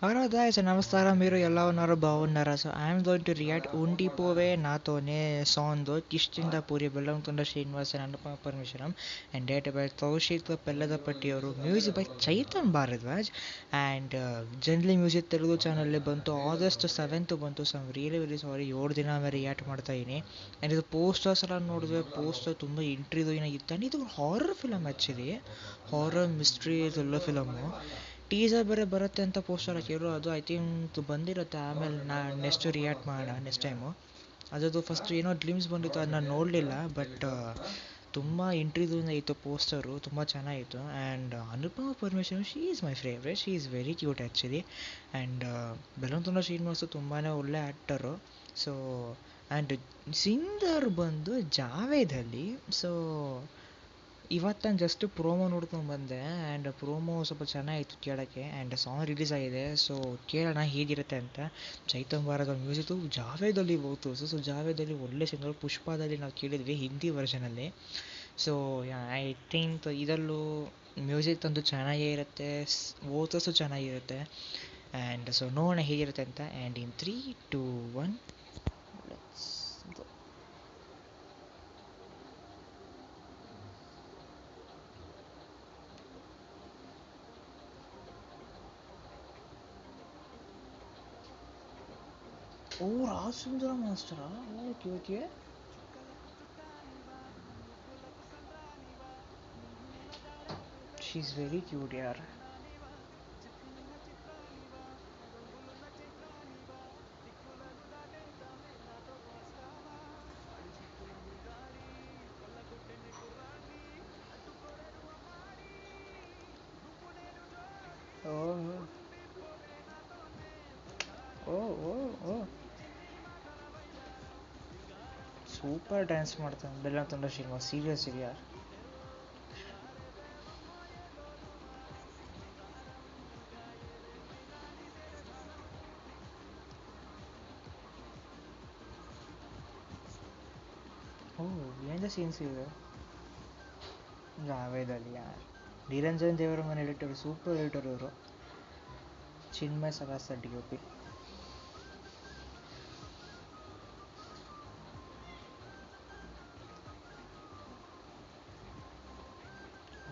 Hello guys నమస్కారం మీరు ఎలా ఉన్నారు బాగున్నారా so I'm going to react ఉండిపోవే నాతోనే song Kishkindhapuri Bellamkonda Srinivas and Anupama Parameswaran and ಡೇಟೆಡ್ ಬೈ ಕೌಶಿಕ್ ಪೆಲ್ಲದಪಟ್ಟಿ ಅವರು music by Chaitan Bharadwaj and generally music Telugu ಚಾನಲಲ್ಲಿ ಬಂತು August 7th ಬಂತು. ಸೊ ರಿಯಲಿ ವೆರಿ ಸಾರಿ 7 ದಿನ ಆಮೇಲೆ ರಿಯಾಕ್ಟ್ ಮಾಡ್ತಾ ಇದ್ದೀನಿ. ಆ್ಯಂಡ್ ಇದು ಪೋಸ್ಟರ್ಸ್ ಎಲ್ಲ ನೋಡಿದ್ರೆ ಪೋಸ್ಟರ್ ತುಂಬ ಇಂಟ್ರಿದು ಇತ್ತು ಆ್ಯಂಡ್ ಇದು horror film actually, horror mystery thriller film. Teaser ಬೇರೆ ಬರುತ್ತೆ ಅಂತ ಪೋಸ್ಟರ್ ಹಾಕಿದ್ರು, ಅದು ಐ ಥಿಂಕ್ ಬಂದಿರುತ್ತೆ. ಆಮೇಲೆ ನೆಕ್ಸ್ಟ್ ರಿಯಾಕ್ಟ್ ಮಾಡೋಣ ನೆಕ್ಸ್ಟ್ ಟೈಮು. ಅದರದ್ದು ಫಸ್ಟ್ ಏನೋ ಗ್ಲಿಮ್ಸ್ ಬಂದಿತ್ತು, ಅದು ನಾನು ನೋಡಲಿಲ್ಲ. ಬಟ್ ತುಂಬ ಇಂಟ್ರಿದಿಂದ ಇತ್ತು ಪೋಸ್ಟರು, ತುಂಬ ಚೆನ್ನಾಗಿತ್ತು. And Anupama Parameswaran she is my favourite, she is very cute actually. And Bellamkonda Srinivas ತುಂಬಾ ಒಳ್ಳೆ ಆ್ಯಕ್ಟರು. ಸೊ ಆ್ಯಂಡ್ ಸಿಂಗರ್ ಬಂದು ಜಾವೇದ್ ಅಲಿ. ಸೊ ಇವತ್ತು ನಾನು ಜಸ್ಟ್ ಪ್ರೋಮೋ ನೋಡ್ಕೊಂಡು ಬಂದೆ ಆ್ಯಂಡ್ ಪ್ರೋಮೋ ಸ್ವಲ್ಪ ಚೆನ್ನಾಗಿತ್ತು ಕೇಳೋಕ್ಕೆ. ಆ್ಯಂಡ್ ಸಾಂಗ್ ರಿಲೀಸ್ ಆಗಿದೆ, ಸೊ ಕೇಳೋಣ ಹೇಗಿರುತ್ತೆ ಅಂತ. ಚೈತನ್ ಭಾರತ ಮ್ಯೂಸಿಕ್ಕು ಜಾವೇದಲ್ಲಿ ಹೋಗ್ತು. ಸೊ ಜಾವೇದಲ್ಲಿ ಒಳ್ಳೆ ಸಿಂಗರ್. ಪುಷ್ಪದಲ್ಲಿ ನಾವು ಕೇಳಿದ್ವಿ ಹಿಂದಿ ವರ್ಷನಲ್ಲಿ. ಸೊ ಐ ಥಿಂಕ್ ಇದರಲ್ಲೂ ಮ್ಯೂಸಿಕ್ ತಂದು ಚೆನ್ನಾಗೇ ಇರುತ್ತೆ, ಓತೋಸು ಚೆನ್ನಾಗಿರುತ್ತೆ. ಆ್ಯಂಡ್ ಸೊ ನೋಡೋಣ ಹೇಗಿರುತ್ತೆ ಅಂತ. And in 3, 2, 1 let's go. ಓ ರಾಜ್ ಸುಂದರ ಮಾಸ್ಟರಾ? Okay okay. She is very cute ಯಾರ್. ಓ ಓ ಓ ಓ ಸೂಪರ್ ಡ್ಯಾನ್ಸ್ ಮಾಡ್ತಾನೆ ಬೆಲ್ಲಂತೊಂಡ ಶ್ರೀನಿವಾಸ್, ಸೀರಿಯಸ್ ಯಾರ್. ಓ ಏನಿದೆ ಸೀನ್ಸ್ ಇದೆ. ಜಾವೇದಲ್ಲಿ ಯಾರ್, ನಿರಂಜನ್ ದೇವರ ಮನೆ ಎಡಿಟರ್, ಸೂಪರ್ ಎಡಿಟರ್ ಇವರು. ಚಿನ್ಮಯ್ ಸರಾಸ DOP.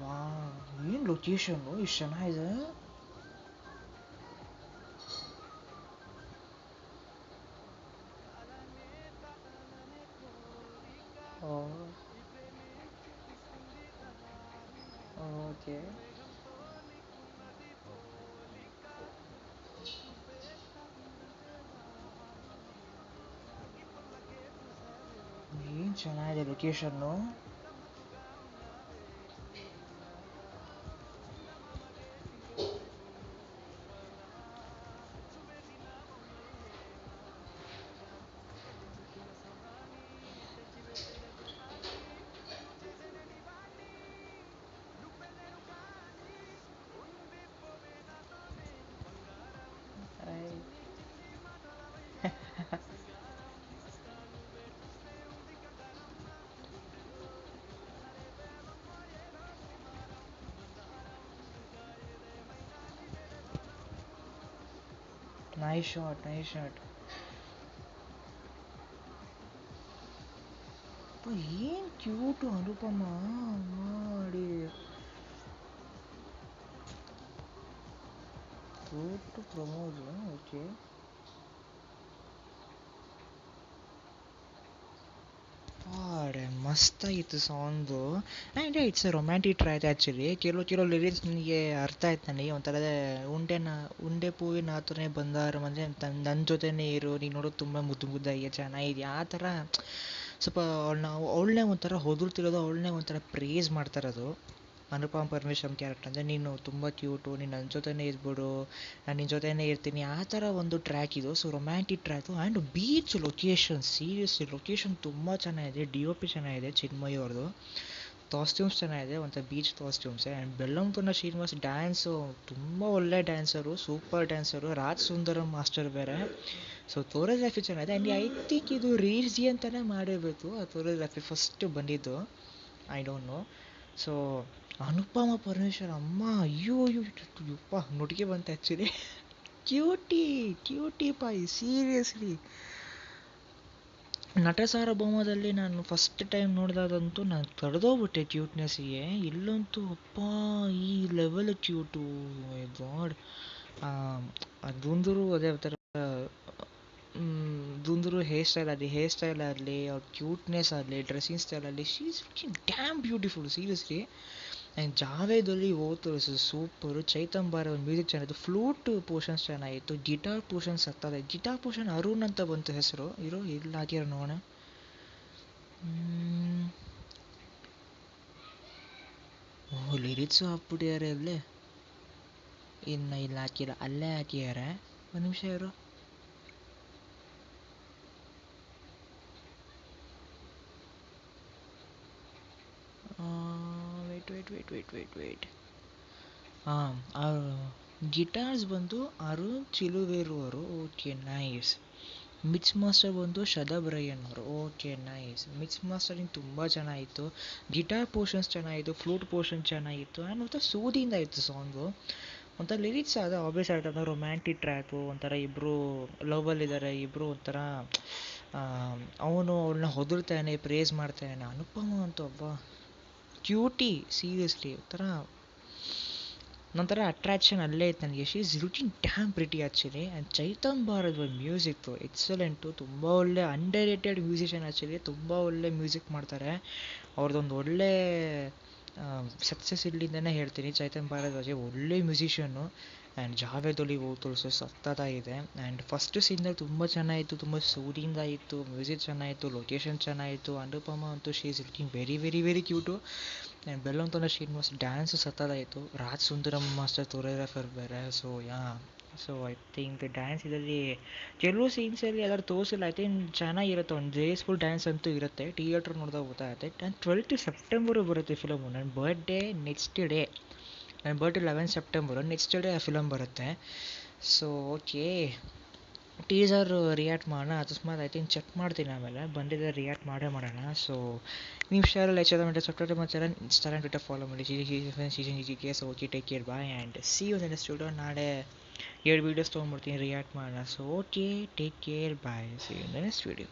ವಾ ಏನು ಲೊಕೇಶನ್ನು ಇಷ್ಟು ಚೆನ್ನಾಗಿದೆ. ಓಕೆ ಏನು ಚೆನ್ನಾಗಿದೆ location. Nice shot, nice shot. ಏನು ಕ್ಯೂಟು ಅನುಪಮ ಮಾಡಿ. ಕ್ಯೂಟು ಪ್ರಮೋದ್. ಓಕೆ ಅರೆ ಮಸ್ತಾಗಿತ್ತು song. And it's a romantic track actually. ಕೆಲವು ಲಿರಿಕ್ಸ್ ನನಗೆ ಅರ್ಥ ಆಯ್ತು ನನಗೆ. ಒಂಥರ ಉಂಡೆ ಪೂವಿನ ಆತನೇ ಬಂದಾರ ಅಂದರೆ ನನ್ನ ಜೊತೆನೇ ಇರು, ನೀನು ನೋಡೋದು ತುಂಬ ಮುದ್ದು ಮುದ್ದಾಗಿ ಚೆನ್ನಾಗಿದೆಯಾ ಆ ಥರ. ಸ್ವಲ್ಪ ಅವಳನ್ನೇ ಒಂಥರ ಹೊಗಳ್ತಿರೋದು, ಅವಳನ್ನೇ ಒಂಥರ ಪ್ರೇಸ್ ಮಾಡ್ತಾರದು ಅನುಪಮ ಪರಮೇಶ್ವರನ್ ಕ್ಯಾರೆಕ್ಟರ್. ಅಂದರೆ ನೀನು ತುಂಬ ಕ್ಯೂಟು, ನೀನು ನನ್ನ ಜೊತೆನೇ ಇದ್ಬಿಡು, ನಾನು ನಿನ್ನ ಜೊತೆನೇ ಇರ್ತೀನಿ, ಆ ಥರ ಒಂದು ಟ್ರ್ಯಾಕ್ ಇದು. So romantic track. And beach location, seriously location ತುಂಬ ಚೆನ್ನಾಗಿದೆ. DOP ಚೆನ್ನಾಗಿದೆ ಚಿನ್ಮಯ್ ಅವ್ರದ್ದು. ಕಾಸ್ಟ್ಯೂಮ್ಸ್ ಚೆನ್ನಾಗಿದೆ, ಒಂಥರ beach costumes. And Bellamkonda Srinivas dance ತುಂಬ ಒಳ್ಳೆ dancer, super dancer. Raj Sundaram master ಬೇರೆ. ಸೊ ಕೊರಿಯೋಗ್ರಫಿ ಚೆನ್ನಾಗಿದೆ. ಆ್ಯಂಡ್ ಐ ಥಿಂಕ್ ಇದು ರೀಲ್ಸ್ಗೆ ಅಂತಲೇ ಮಾಡಿರಬೇಕು ಆ ಕೊರಿಯೋಗ್ರಫಿ ಫಸ್ಟ್ ಬಂದಿದ್ದು, I don't know. So Anupama Parameswar ಅಮ್ಮ, ಅಯ್ಯೋ ಅಯ್ಯೋ ಯಪ್ಪ ನುಡಿಗೆ ಬಂತು ಆ್ಯಕ್ಚುಲಿ. ಕ್ಯೂಟಿ ಕ್ಯೂಟಿ ಪಾಯಿ ಸೀರಿಯಸ್ಲಿ. ನಟ ಸಾರ್ವಭೌಮದಲ್ಲಿ ನಾನು ಫಸ್ಟ್ ಟೈಮ್ ನೋಡಿದಾಗಂತೂ ನಾನು ತಡೆದೋಗ್ಬಿಟ್ಟೆ ಕ್ಯೂಟ್ನೆಸ್ಸಿಗೆ. ಇಲ್ಲಂತೂ ಅಪ್ಪ ಈ ಲೆವೆಲ್ ಕ್ಯೂಟು, ಮೈ ಗಾಡ್. ದುಂದುರು ಅದೇ ಥರ ದುಂದುರು ಹೇರ್ ಸ್ಟೈಲ್ ಆಗಲಿ ಅವ್ರ ಕ್ಯೂಟ್ನೆಸ್ ಆಗಲಿ ಡ್ರೆಸ್ಸಿಂಗ್ ಸ್ಟೈಲ್ ಆಗಲಿ, she is damn beautiful seriously. And ಜಾವೇದಲ್ಲಿ ಓತು ಸೂಪರು. ಚೈತಂಬಾರ ಒಂದು ಮ್ಯೂಸಿಕ್ ಚೆನ್ನಾಗಿತ್ತು, ಫ್ಲೂಟ್ ಪೋರ್ಷನ್ಸ್ ಚೆನ್ನಾಗಿತ್ತು, ಗಿಟಾರ್ ಪೋರ್ಷನ್ಸ್ ಸತ್ತದ. ಗಿಟಾರ್ ಪೋರ್ಷನ್ ಅರುಣ್ ಅಂತ ಬಂತು ಹೆಸರು, ಇಲ್ಲಿ ಹಾಕಿರೋ ನೋಡೋಣ. ಓಹ್ ಲಿರಿಕ್ಸು ಹಾಕ್ಬಿಟ್ಟಿದ್ದಾರೆ ಅಲ್ಲೇ. ಇನ್ನು ಇಲ್ಲಿ ಹಾಕಿಲ್ಲ, ಅಲ್ಲೇ ಹಾಕಿದ್ದಾರೆ. ಒಂದು ನಿಮಿಷ ಇರು. ವೇಟ್. ಹಾಂ, ಗಿಟಾರ್ಸ್ ಬಂದು ಅರುಣ್ ಚಿಲುವೇರು ಅವರು. Okay nice. ಮಿಕ್ಸ್ ಮಾಸ್ಟರ್ ಬಂದು ಶದಬ್ರಯ್ಯನ್ ಅವರು. Okay nice. ಮಿಕ್ಸ್ ಮಾಸ್ಟರಿಂಗ್ ತುಂಬ ಚೆನ್ನಾಗಿತ್ತು, ಗಿಟಾರ್ ಪೋರ್ಷನ್ಸ್ ಚೆನ್ನಾಗಿತ್ತು, ಫ್ಲೂಟ್ ಪೋರ್ಷನ್ ಚೆನ್ನಾಗಿತ್ತು. ಆ್ಯಂಡ್ ಒಂಥರ ಸೂದಿಯಿಂದ ಇತ್ತು ಸಾಂಗು. ಒಂಥರ ಲಿರಿಕ್ಸ್ ಅದು ಆಬ್ವಿಯಸ್ ಆಯ್ತು, ರೊಮ್ಯಾಂಟಿಕ್ ಟ್ರ್ಯಾಕು. ಒಂಥರ ಇಬ್ಬರು ಲವಲ್ಲಿದ್ದಾರೆ, ಇಬ್ಬರು ಒಂಥರ ಅವನು ಅವಳನ್ನ ಹೊಗಳ್ತಾನೆ, ಪ್ರೇಸ್ ಮಾಡ್ತಾನೆ. ಅನುಪಮ ಅಂತೂ ಒಬ್ಬ ಕ್ಯೂಟಿ ಸೀರಿಯಸ್ಲಿ. ಒಂಥರ ಅಟ್ರಾಕ್ಷನ್ ಅಲ್ಲೇ ಇತ್ತು ನನಗೆ. She is looking damn pretty actually. And ಚೈತಂಬಾರದ ಮ್ಯೂಸಿಕ್ಕು ಎಕ್ಸಲೆಂಟು, ತುಂಬ ಒಳ್ಳೆ ಅಂಡರ್ರೇಟೆಡ್ ಮ್ಯೂಸಿಷಿಯನ್ ಆ್ಯಕ್ಚುಲಿ. ತುಂಬ ಒಳ್ಳೆ ಮ್ಯೂಸಿಕ್ ಮಾಡ್ತಾರೆ. ಅವ್ರದ್ದೊಂದು ಒಳ್ಳೆ ಸಕ್ಸಸ್ ಇಲ್ಲಿಂದನೇ ಹೇಳ್ತೀನಿ. ಚೈತಂಬಾರದ ಬಗ್ಗೆ ಒಳ್ಳೆ ಮ್ಯೂಸಿಷಿಯನ್ನು. ಆ್ಯಂಡ್ ಜಾವೇದ್ ಅಲಿ ಓತುಲ್ಸು ಸತ್ತತ್ತಾಗಿದೆ. ಆ್ಯಂಡ್ ಫಸ್ಟ್ ಸೀನ್ದಾಗ ತುಂಬ ಚೆನ್ನಾಗಿತ್ತು, ತುಂಬ ಸೂದಿಂದ ಇತ್ತು, ಮ್ಯೂಸಿಕ್ ಚೆನ್ನಾಗಿತ್ತು, ಲೊಕೇಶನ್ ಚೆನ್ನಾಗಿತ್ತು. ಅನುಪಮ ಅಂತೂ she is looking very very very cute. And Bellamkonda Srinivas dance ಸತ್ತದಾಯಿತು. ರಾಜ್ ಸುಂದರಂ ಮಾಸ್ಟರ್ ಕೊರಿಯೋಗ್ರಾಫರ್ ಬೇರೆ. ಸೊ ಐ ಥಿಂಕ್ ಡ್ಯಾನ್ಸ್ ಇದರಲ್ಲಿ ಕೆಲವು ಸೀನ್ಸಲ್ಲಿ ಯಾವ್ದಾದ್ರು ತೋರಿಸಿಲ್ಲ. ಐ ಥಿಂಕ್ ಚೆನ್ನಾಗಿರುತ್ತೆ, ಒಂದು ಗ್ರೇಸ್ಫುಲ್ ಡ್ಯಾನ್ಸ್ ಅಂತೂ ಇರುತ್ತೆ. ಥಿಯೇಟ್ರ್ ನೋಡಿದಾಗ ಗೊತ್ತಾಗುತ್ತೆ. ಆ್ಯಂಡ್ 12th ಸೆಪ್ಟೆಂಬರು ಬರುತ್ತೆ ಫಿಲಮು. ನನ್ನ ಬರ್ಡೇ ನೆಕ್ಸ್ಟ್ ಡೇ, ನನ್ನ ಬರ್ಡೇ 11 ಸೆಪ್ಟೆಂಬರು, ನೆಕ್ಸ್ಟ್ ಡೇ ಆ ಫಿಲಮ್ ಬರುತ್ತೆ. ಸೊ ಓಕೆ, ಟೀಸರ್ ರಿಯಾಕ್ಟ್ ಮಾಡೋಣ. ಅಕಸ್ಮಾತ್ ಐ ಥಿಂಕ್ ಚೆಕ್ ಮಾಡ್ತೀನಿ, ಆಮೇಲೆ ಬಂದಿದ್ದರೆ ರಿಯಾಕ್ಟ್ ಮಾಡೋಣ. ಸೊ ನೀವು ಶೇರಲ್ಲಿ ಸಬ್ಸ್ಕ್ರೈಬ್ ಮಾಡ್ತಾರೆ, ಇನ್ಸ್ಟಾಗ್ರಾಮ್ ಟ್ವಿಟರ್ ಫಾಲೋ ಮಾಡಿ. So okay, take care, bye and see you next video. ನಾಳೆ 7 ವೀಡಿಯೋಸ್ ತೊಗೊಂಡ್ಬಿಡ್ತೀನಿ, ರಿಯಾಕ್ಟ್ ಮಾಡೋಣ. So okay, take care, bye, see you next video.